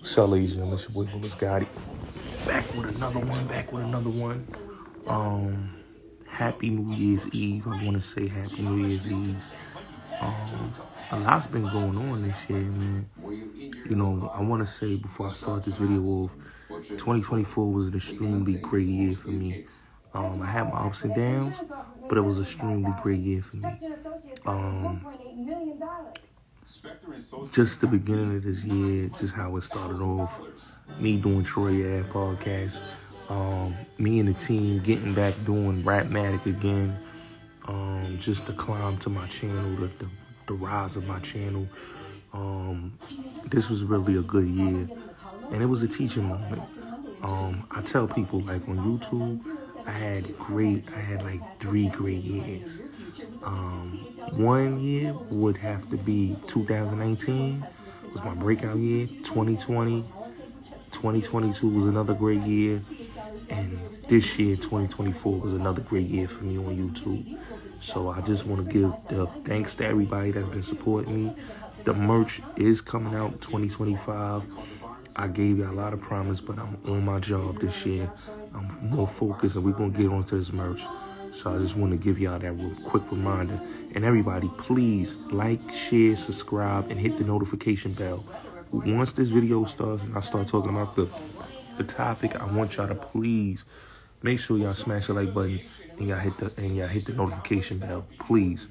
So, ladies and gentlemen, it's your boy Publicity. Back with another one. Happy New Year's Eve. I want to say Happy New Year's Eve. A lot's been going on this year, man. You know, I want to say before I start this video off, 2024 was an extremely great year for me. I had my ups and downs, but it was an extremely great year for me. Just the beginning of this year, just how it started off, me doing Troy Ave podcast, me and the team getting back doing Rapmatic again, just the climb to my channel, the rise of my channel. This was really a good year, and it was a teaching moment. I tell people, like, on YouTube, I had like 3 great years. One year would have to be 2019, was my breakout year. 2022 was another great year, and this year, 2024, was another great year for me on YouTube. So I just want to give the thanks to everybody that's been supporting me. The merch is coming out 2025. I gave you a lot of promise, but I'm on my job this year. I'm more focused, and we're going to get onto this merch. So I just want to give y'all that real quick reminder. And everybody, please like, share, subscribe, and hit the notification bell. Once this video starts and I start talking about the topic, I want y'all to please make sure y'all smash the like button and y'all hit the notification bell, please.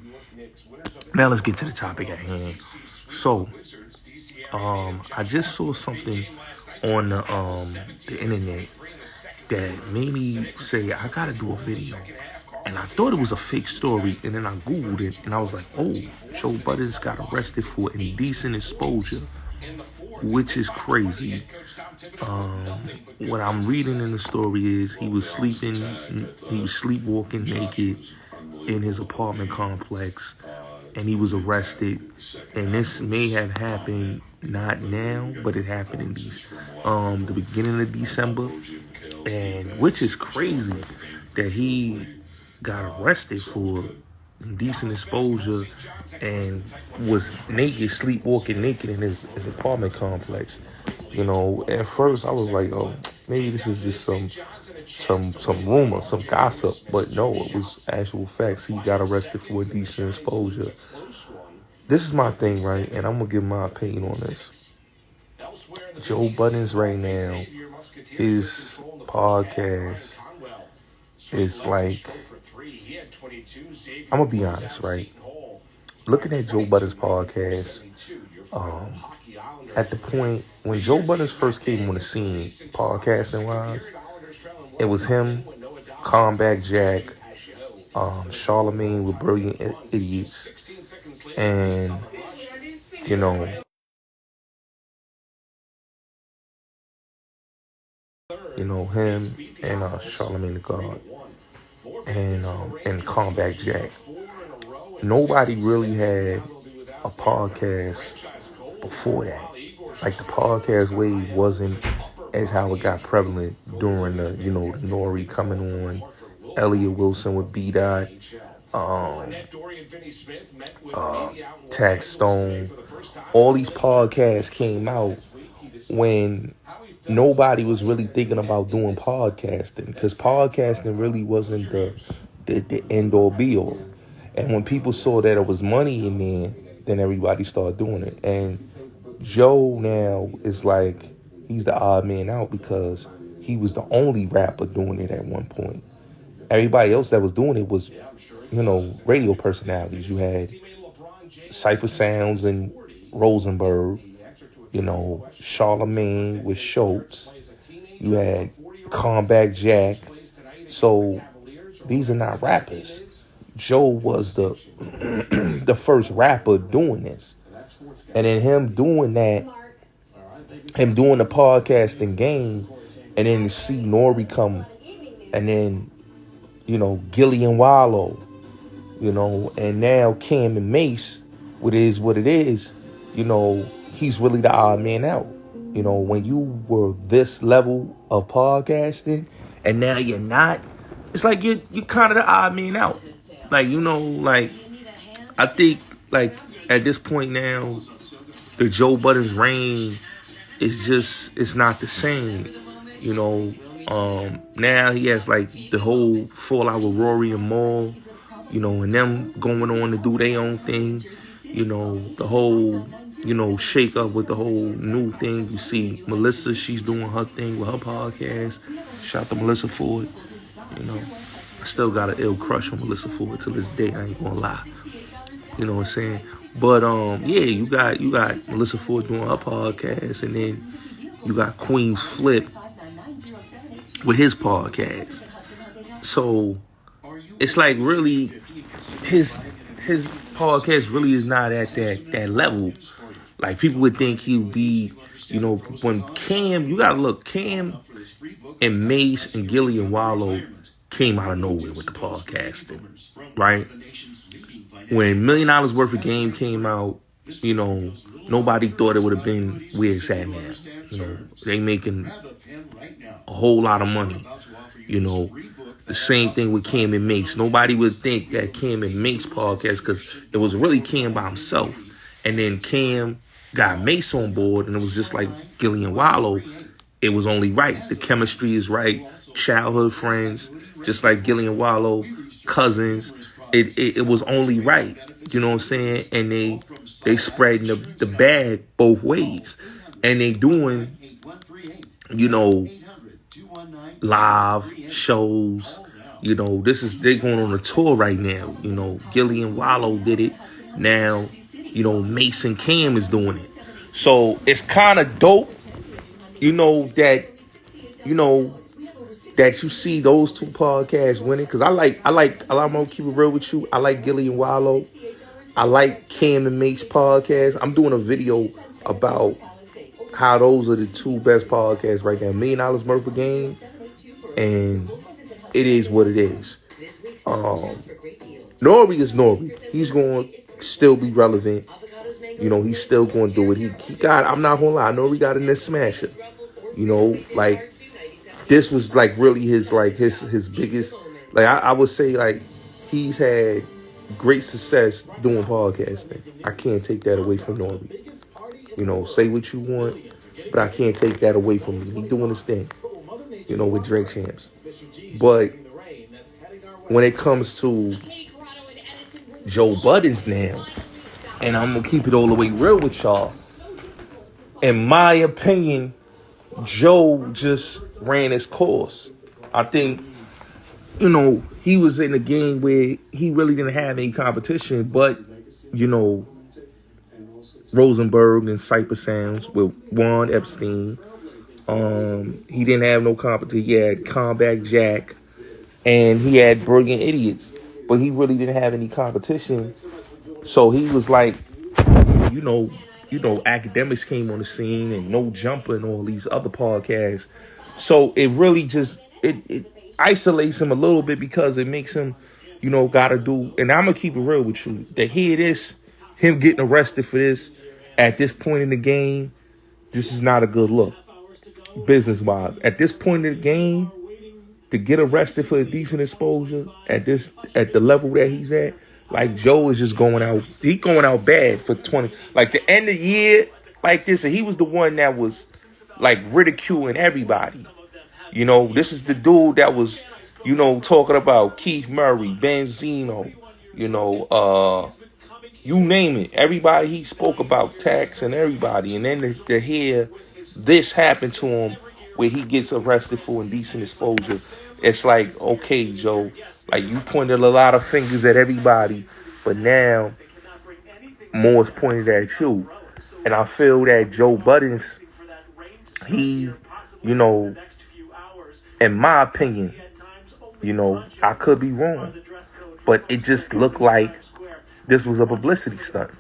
Now let's get to the topic at hand. So, I just saw something on the internet that made me say I gotta do a video. And I thought it was a fake story, and then I Googled it, and I was like, oh, Joe Budden got arrested for indecent exposure, which is crazy. What I'm reading in the story is he was sleepwalking naked in his apartment complex, and he was arrested. And this may have happened not now, but it happened in the beginning of December, and which is crazy that he got arrested for indecent exposure and was naked, sleepwalking naked in his apartment complex. You know, at first I was like, oh, maybe this is just some rumor, some gossip, but no, it was actual facts. He got arrested for indecent exposure. This is my thing, right? And I'm gonna give my opinion on this. Joe Budden's right now, his podcast is like, I'm gonna be honest, right? Looking at Joe Budden's podcast, at the point when Joe Budden first came on the scene, podcasting wise, it was him, Comeback Jack, Charlemagne with Brilliant Idiots, and him and Charlemagne the God, and Comeback Jack. Nobody really had a podcast before that. Like, the podcast wave wasn't as how it got prevalent during the Nori coming on, Elliot Wilson with B-Dot, Tax Stone. All these podcasts came out when nobody was really thinking about doing podcasting, because podcasting really wasn't the end-all be-all. And when people saw that it was money in there, then everybody started doing it. And Joe now is like, he's the odd man out because he was the only rapper doing it at one point. Everybody else that was doing it was, radio personalities. You had Cypher Sounds and Rosenberg, Charlemagne with Schultz. You had Comeback Jack. So these are not rappers. Joe was the the first rapper doing this. And then him doing that, him doing the podcasting game, and then see Nori come, and then, Gillian Wallow, and now Cam and Mace, what is what it is, he's really the odd man out. When you were this level of podcasting, and now you're not, it's like you're kind of the odd man out. Like, I think, like, at this point now, the Joe Budden's reign it's not the same. You know, now he has like the whole fallout with Rory and Maul, you know, and them going on to do their own thing. You know, the whole, you know, shake up with the whole new thing. You see Melissa, she's doing her thing with her podcast. Shout out to Melissa Ford. You know, I still got an ill crush on Melissa Ford to this day. I ain't gonna lie. You know what I'm saying? But yeah, you got Melissa Ford doing her podcast, and then you got Queen's Flip with his podcast. So it's like really his podcast really is not at that level. Like people would think he would be, you know, when Cam, you gotta look, Cam and Mace and Gilly and Wallow came out of nowhere with the podcasting, right? When $1 Million Worth of Game came out, you know, nobody thought it would have been where it's at now. You know, they making a whole lot of money. You know, the same thing with Cam and Mace. Nobody would think that Cam and Mace podcast, because it was really Cam by himself. And then Cam got Mace on board, and it was just like Gilly and Wallow. It was only right. The chemistry is right. Childhood friends, just like Gilly and Wallow, cousins. It was only right. You know what I'm saying? And they spreading the bag both ways. And they doing, you know, live shows. You know, they going on a tour right now. You know, Gilly and Wallow did it. Now, you know, Mason Cam is doing it. So it's kind of dope, you know, that you see those two podcasts winning. Because I'm gonna keep it real with you. I like Gilly and Wallow. I like Cam and Mace podcast. I'm doing a video about how those are the two best podcasts right now. $1 Million Worth of Game, and it is what it is. Nori is Nori. He's going to still be relevant. You know, he's still going to do it. He got, I'm not going to lie, Nori got in this smasher. You know, like, this was like really his biggest, like I would say, like, he's had great success doing podcasting. I can't take that away from Nori. You know, say what you want, but I can't take that away from him. He's doing his thing, you know, with Drink Champs. But when it comes to Joe Budden's now, and I'm going to keep it all the way real with y'all, in my opinion, Joe just ran his course. I think, you know, he was in a game where he really didn't have any competition, but, you know, Rosenberg and Cypress Sounds with Juan Epstein. He didn't have no competition. He had Combat Jack, and he had Brilliant Idiots, but he really didn't have any competition. So he was like, you know, Academics came on the scene, and No Jumper and all these other podcasts. So it really just it isolates him a little bit, because it makes him, you know, gotta do. And I'm gonna keep it real with you. To hear this, him getting arrested for this at this point in the game, this is not a good look, business wise. At this point in the game, to get arrested for a decent exposure at the level that he's at, like, Joe is just going out. He going out bad for 20. Like, the end of the year, like this, and he was the one that was like ridiculing everybody. You know, this is the dude that was, you know, talking about Keith Murray, Benzino, you know, you name it. Everybody he spoke about, Tax and everybody. And then to hear this happen to him, where he gets arrested for indecent exposure, it's like, okay, Joe, like, you pointed a lot of fingers at everybody, but now more is pointed at you. And I feel that Joe Budden's, he, you know, in my opinion, you know, I could be wrong, but it just looked like this was a publicity stunt.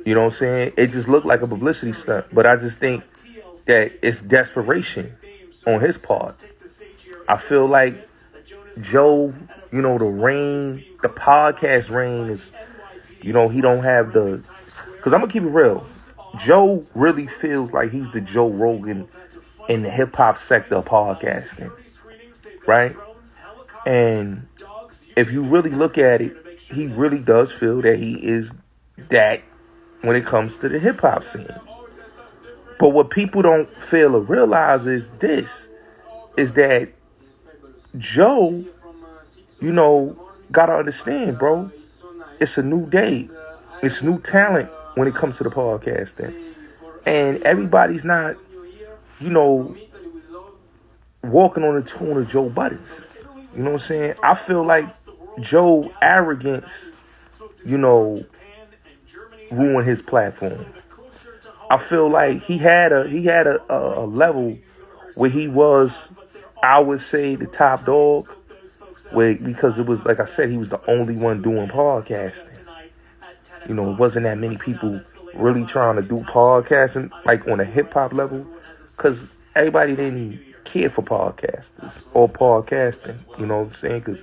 You know what I'm saying? It just looked like a publicity stunt, but I just think that it's desperation on his part. I feel like Joe, you know, the podcast reign is, you know, he don't have the, because I'm going to keep it real. Joe really feels like he's the Joe Rogan in the hip-hop sector of podcasting, right? And if you really look at it, he really does feel that he is that when it comes to the hip-hop scene. But what people don't fail to realize is that Joe, gotta understand, bro. It's a new day. It's new talent when it comes to the podcasting. And everybody's not, walking on the tune of Joe Budden's. You know what I'm saying? I feel like Joe arrogance, ruined his platform. I feel like he had a level where he was, I would say, the top dog, because it was, like I said, he was the only one doing podcasting. It wasn't that many people really trying to do podcasting, like on a hip hop level, because everybody didn't care for podcasters or podcasting. You know what I'm saying? Because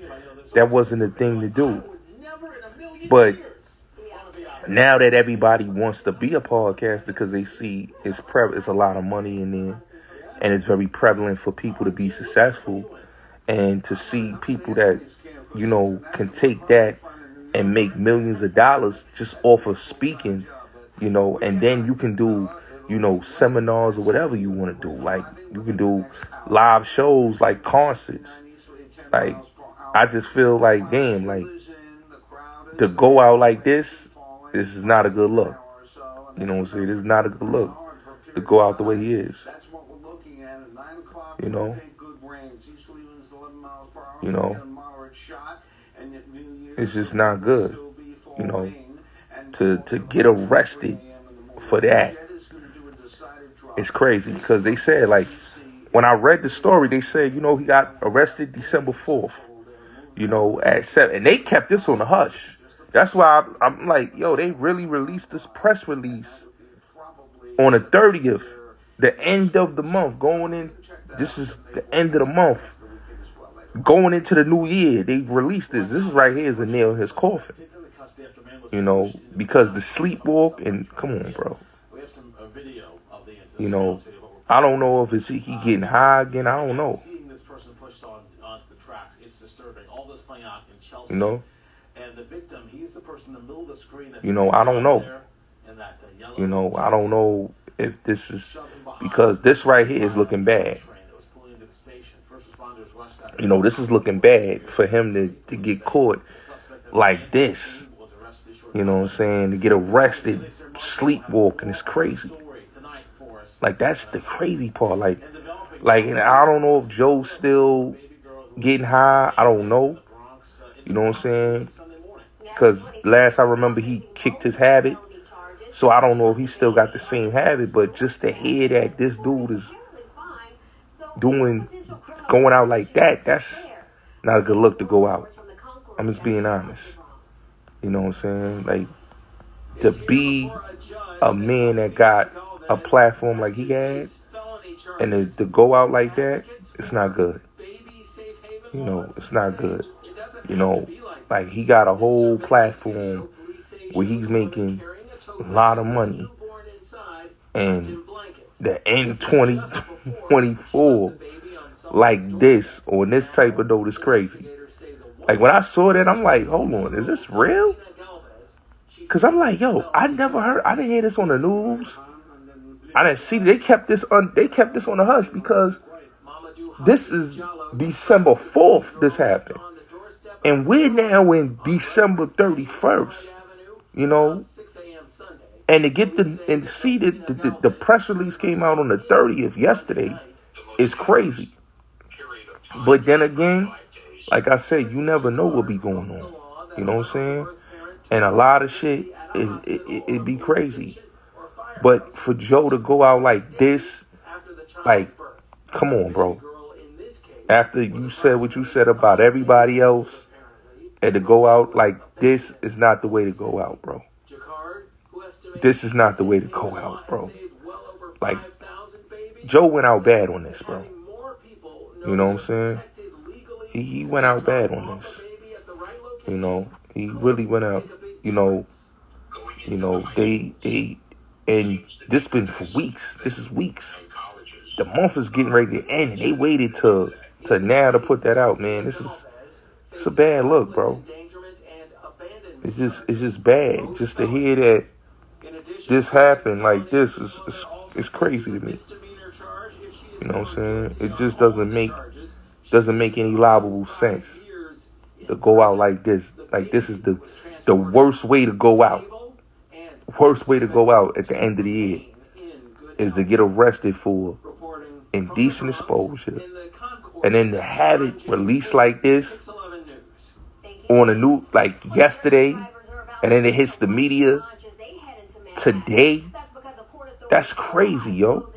that wasn't a thing to do. But now that everybody wants to be a podcaster because they see it's a lot of money in there, and it's very prevalent for people to be successful, and to see people that can take that and make millions of dollars just off of speaking, and then you can do seminars or whatever you want to do. Like, you can do live shows, like concerts. Like, I just feel like, damn, like, to go out like this is not a good look. You know what I'm saying? This is not a good look to go out the way he is. It's just not good, to get arrested for that. It's crazy, because they said, like, when I read the story, they said, he got arrested December 4th, at 7, and they kept this on the hush. That's why I'm like, yo, they really released this press release on the 30th, the end of the month, this is the end of the month, going into the new year. They released this. This is right here is a nail in his coffin, because the sleepwalk, and come on, bro. I don't know if it's he getting high again. I don't know. And the victim, he's the person in the middle of the screen. I don't know. I don't know if this is, because this right here is looking bad. This is looking bad for him to get caught like this. You know what I'm saying? To get arrested, sleepwalking is crazy. Like, that's the crazy part. Like, and I don't know if Joe's still getting high. I don't know. You know what I'm saying? Because last I remember, he kicked his habit. So I don't know if he still got the same habit. But just to hear that this dude is going out like that, that's not a good look to go out. I'm just being honest. You know what I'm saying? Like, to be a man that got a platform like he had, and to go out like that, it's not good. It's not good. Like, he got a whole platform where he's making a lot of money, and the end 2024 like this, on this type of note, is crazy. Like, when I saw that, I'm like, hold on, is this real? Because I'm like, yo, I didn't hear this on the news. I didn't see, they kept this on the hush, because this is December 4th this happened. And we're now in December 31st, and to get and see that the press release came out on the 30th yesterday is crazy. But then again, like I said, you never know what be going on. You know what I'm saying? And a lot of shit it'd be crazy. But for Joe to go out like this, like, come on, bro. After you said what you said about everybody else, and to go out like this is not the way to go out, bro. This is not the way to go out, bro. Like, Joe went out bad on this, bro. You know what I'm saying? He went out bad on this. He really went out, they and this been for weeks. This is weeks. The month is getting ready to end, and they waited to now to put that out, man. It's a bad look, bro. It's just bad. Just to hear that this happened like this is It's crazy to me. You know what I'm saying? It just doesn't make any logical sense to go out like this. Like, this is the worst way to go out. Worst way to go out at the end of the year is to get arrested for indecent exposure, and then to have it released like this on a new, like yesterday, and then it hits the media today. That's crazy, yo.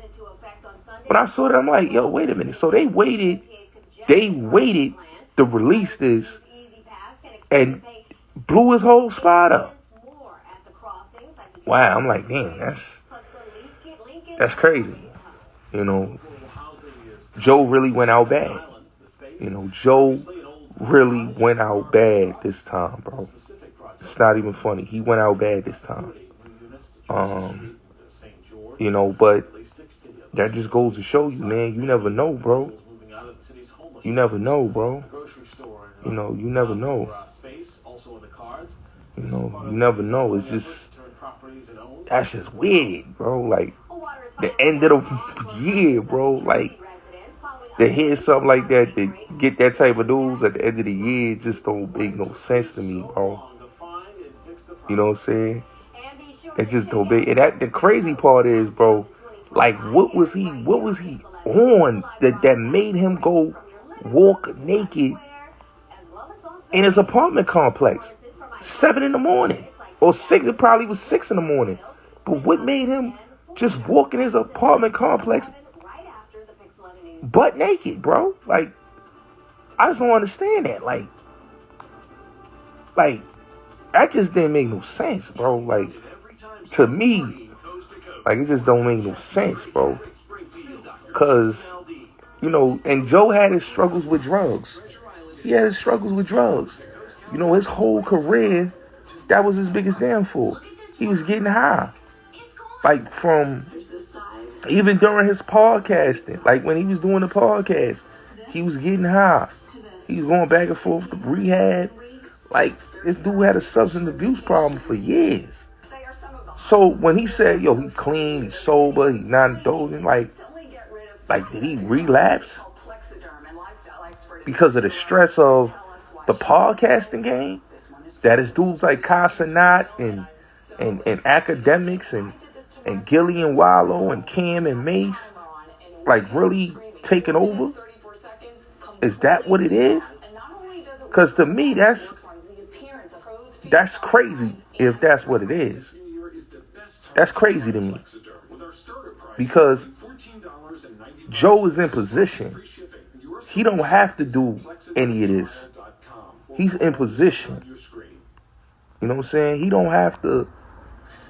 When I saw that, I'm like, yo, wait a minute. So they waited to release this and blew his whole spot up. Wow, I'm like, damn, that's crazy. You know, Joe really went out bad. You know, Joe really went out bad this time, bro. It's not even funny. He went out bad this time. You know, but that just goes to show you, man, you never know, bro. You never know, bro. You know, you never know. You know, you never know. It's just, that's just weird, bro. Like, the end of the year, bro. Like, to hear something like that, to get that type of news at the end of the year, just don't make no sense to me, bro. You know what I'm saying? It just don't make, and that, the crazy part is, bro, like, what was he on that made him go walk naked in his apartment complex? 7 a.m. or 6, it probably was 6 a.m. But what made him just walk in his apartment complex butt naked, bro? Like, I just don't understand that. Like, that just didn't make no sense, bro. Like, to me, like, it just don't make no sense, bro. Cause, you know, and Joe had his struggles with drugs. He had his struggles with drugs. You know, his whole career, that was his biggest downfall. He was getting high. Like, from, even during his podcasting, like when he was doing the podcast, he was getting high. He was going back and forth to rehab. Like, this dude had a substance abuse problem for years. So when he said, yo, he clean, he's sober, he's not indulgent, like, did he relapse because of the stress of the podcasting game? That is dudes like Casanat and academics and Gillian Wallow and Cam and Mace, like, really taking over? Is that what it is? Because to me, that's crazy if that's what it is. That's crazy to me. Because Joe is in position. He don't have to do any of this. He's in position. You know what I'm saying? He don't have to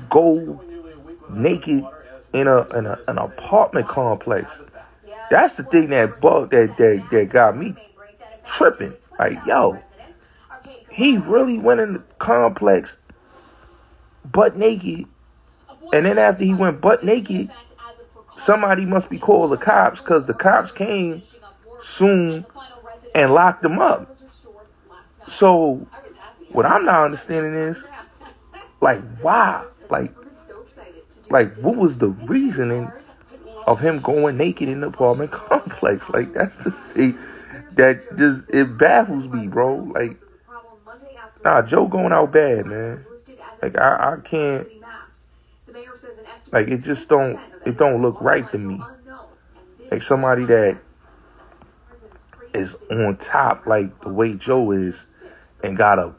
go naked in an apartment complex. That's the thing that got me tripping. Like, yo, he really went in the complex butt naked, and then after he went butt naked, somebody must be called the cops, because the cops came soon and locked him up. So what I'm not understanding is, like, why? Like, what was the reasoning of him going naked in the apartment complex? Like, that's the thing that just, it baffles me, bro. Like, nah, Joe going out bad, man. Like, I can't, like, it just don't look right to me. Like, somebody that is on top, like the way Joe is, and got a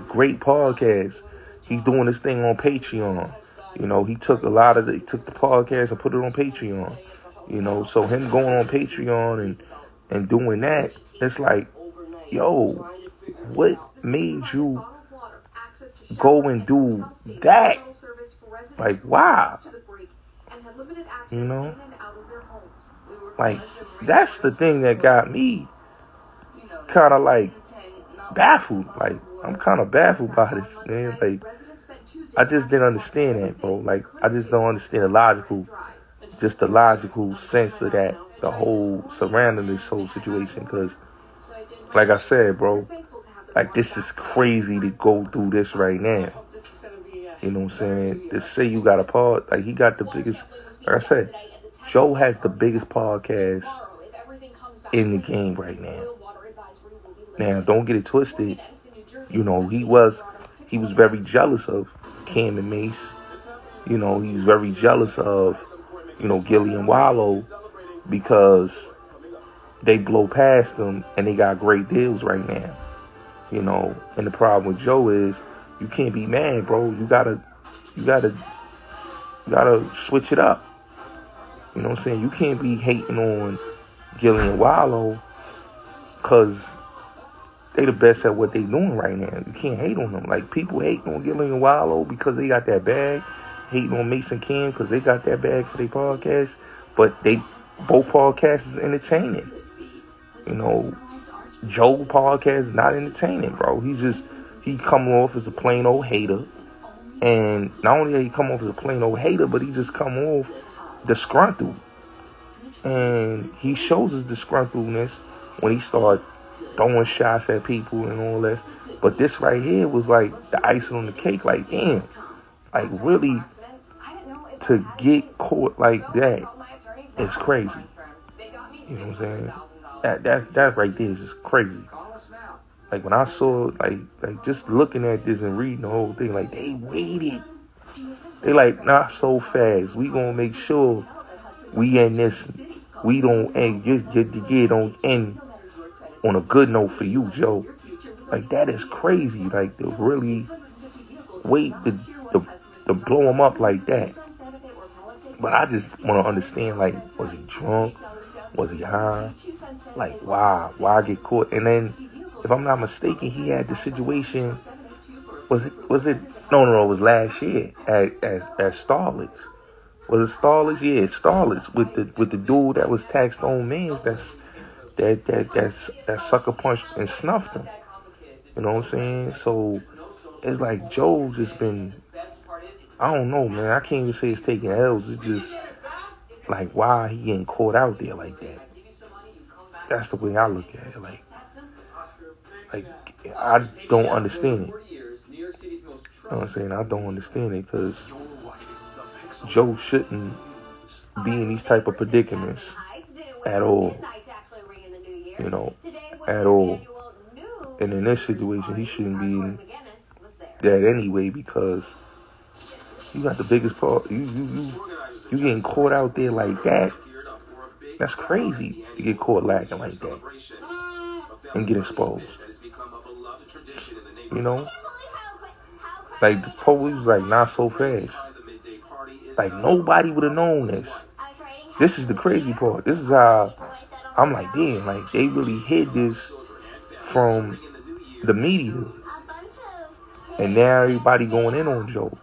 great podcast. He's doing this thing on Patreon. You know, he took the podcast and put it on Patreon. You know, so him going on Patreon and doing that, it's like, yo, what made you go and do that? Like, why? You know? Like, that's the thing that got me kind of, like, baffled. Like, I'm kind of baffled by this, man. Like, I just didn't understand that, bro. Like, I just don't understand the logical sense of that, the whole surrounding this whole situation. Because, like I said, bro, like, this is crazy to go through this right now. You know what I'm saying? To say you got a pod, like, he got the Like I said, Joe has the biggest podcast in the game right now. Now, don't get it twisted. You know, he was very jealous of Cam and Mace. You know, he's very jealous of, you know, Gilly and Wallow because they blow past them and they got great deals right now. You know, and the problem with Joe is you can't be mad, bro. You gotta switch it up. You know what I'm saying? You can't be hating on Gilly and Wallow because they the best at what they doing right now. You can't hate on them. Like, people hating on Gilly and Wallow because they got that bag. Hating on Mason Cam because they got that bag for their podcast. But both podcasts is entertaining. You know, Joe podcast is not entertaining, bro. He come off as a plain old hater. And not only did he come off as a plain old hater, but he just come off disgruntled. And he shows his disgruntledness when he started throwing shots at people and all that. But this right here was like the icing on the cake. Like, damn. Like, really, to get caught like that is crazy. You know what I'm saying? That right there is just crazy. Like, when I saw, like just looking at this and reading the whole thing, like, they waited. They like, not so fast. We gonna make sure we end this. We don't end, the year don't end on a good note for you, Joe. Like, that is crazy. Like, to really wait to blow him up like that. But I just want to understand, like, was he drunk? Was he high? Like, why get caught? And then, if I'm not mistaken, he had the situation. Was it? No, it was last year at Starlets. Was it Starlets? Yeah, Starlets with the dude that was taxed on mans that sucker punched and snuffed him. You know what I'm saying? So it's like Joe just been, I don't know, man. I can't even say it's taking L's. It's just like, why he getting caught out there like that? That's the way I look at it. Like I don't understand it. You know what I'm saying? I don't understand it because Joe shouldn't be in these type of predicaments at all. You know, at all. And in this situation, he shouldn't be in that anyway because you got the biggest part. You getting caught out there like that. That's crazy to get caught lacking like that and get exposed. You know? Like, the police was like, not so fast. Like, nobody would have known this. This is the crazy part. This is how I'm like, damn, like, they really hid this from the media. And now everybody going in on Joe.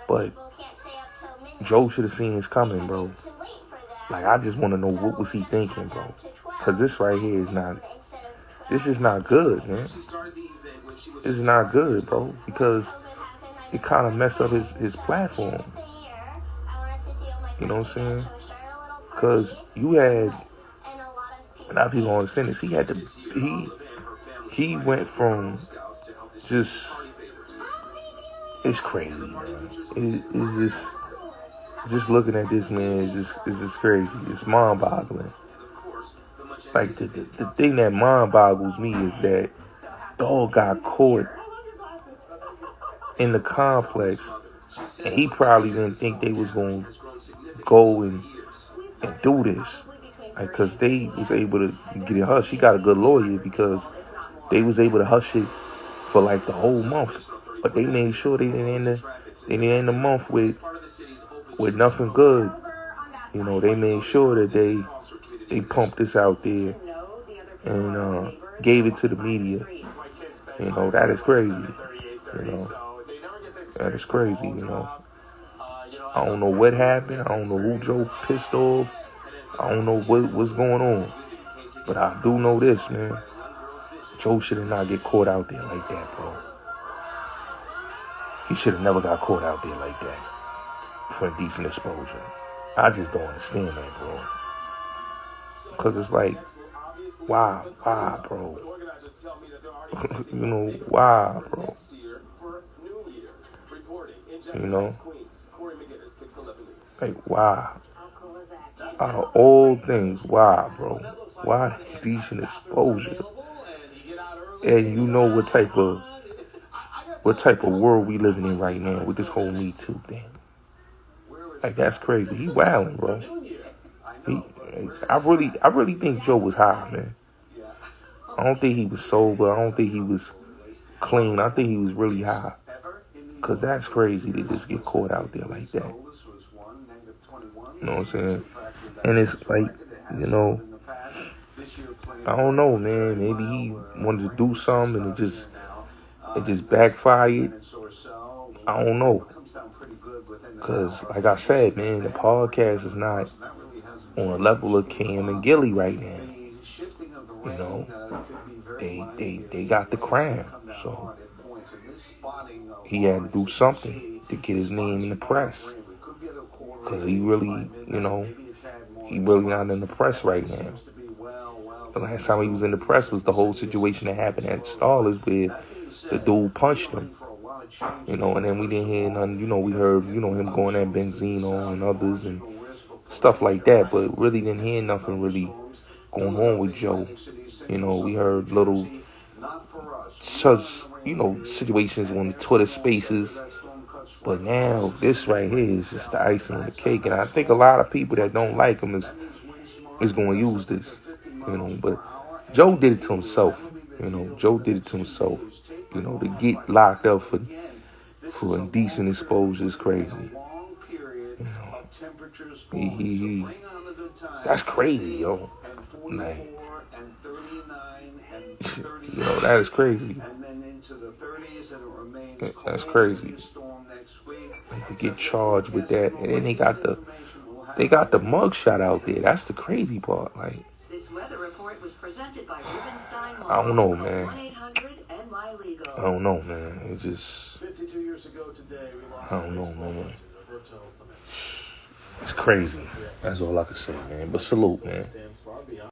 But Joe should have seen this coming, bro. Like, I just want to know what was he thinking, bro. Because this right here this is not good, man. This is not good, bro. Because it kind of messed up his platform. You know what I'm saying? Because you had, a lot of people don't understand this, he went from just, it's crazy, man. It's just looking at this, man, is just crazy. It's mind-boggling. Like, the thing that mind-boggles me is that dog got caught in the complex, and he probably didn't think they was going to go and do this. Like, because they was able to get it hushed. He got a good lawyer because they was able to hush it for, like, the whole month. But they made sure they didn't end the month with nothing good. You know, they made sure that they pumped this out there and gave it to the media. You know, that is crazy. You know, that is crazy, you know. I don't know what happened. I don't know who Joe pissed off. I don't know what's going on. But I do know this, man. Joe should have not get caught out there like that, bro. He should have never got caught out there like that for decent exposure. I just don't understand that, bro. Because it's like, why, bro? You know, why, bro? You know? Like, why? Out of all things, why, bro? Why decent exposure? And you know what type of world we living in right now with this whole Me Too thing. Like, that's crazy. He wilding, bro. I really think Joe was high, man. I don't think he was sober. I don't think he was clean. I think he was really high. Because that's crazy to just get caught out there like that. You know what I'm saying? And it's like, you know, I don't know, man. Maybe he wanted to do something and it just backfired. I don't know. Because, like I said, man, the podcast is not on a level of Cam and Gilly right now. You know, they got the crown. So he had to do something to get his name in the press. Because he really, you know, he really not in the press right now. The last time he was in the press was the whole situation that happened at Starlers where the dude punched him. You know, and then we didn't hear nothing. You know, we heard, you know, him going at Benzino and others and stuff like that. But really didn't hear nothing really going on with Joe. You know, we heard little such, you know, situations on the Twitter spaces. But now, this right here is just the icing on the cake. And I think a lot of people that don't like him is going to use this. You know, but Joe did it to himself. You know, Joe did it to himself. You know, to get locked up for indecent exposure is crazy. You know, that's crazy, yo. Like, you know, that is crazy. That's crazy. Like, to get charged with that, and then they got the mugshot out there. That's the crazy part. Like, I don't know, man. I don't know, man. It's just, I don't know, man. It's crazy. That's all I can say, man. But salute, man.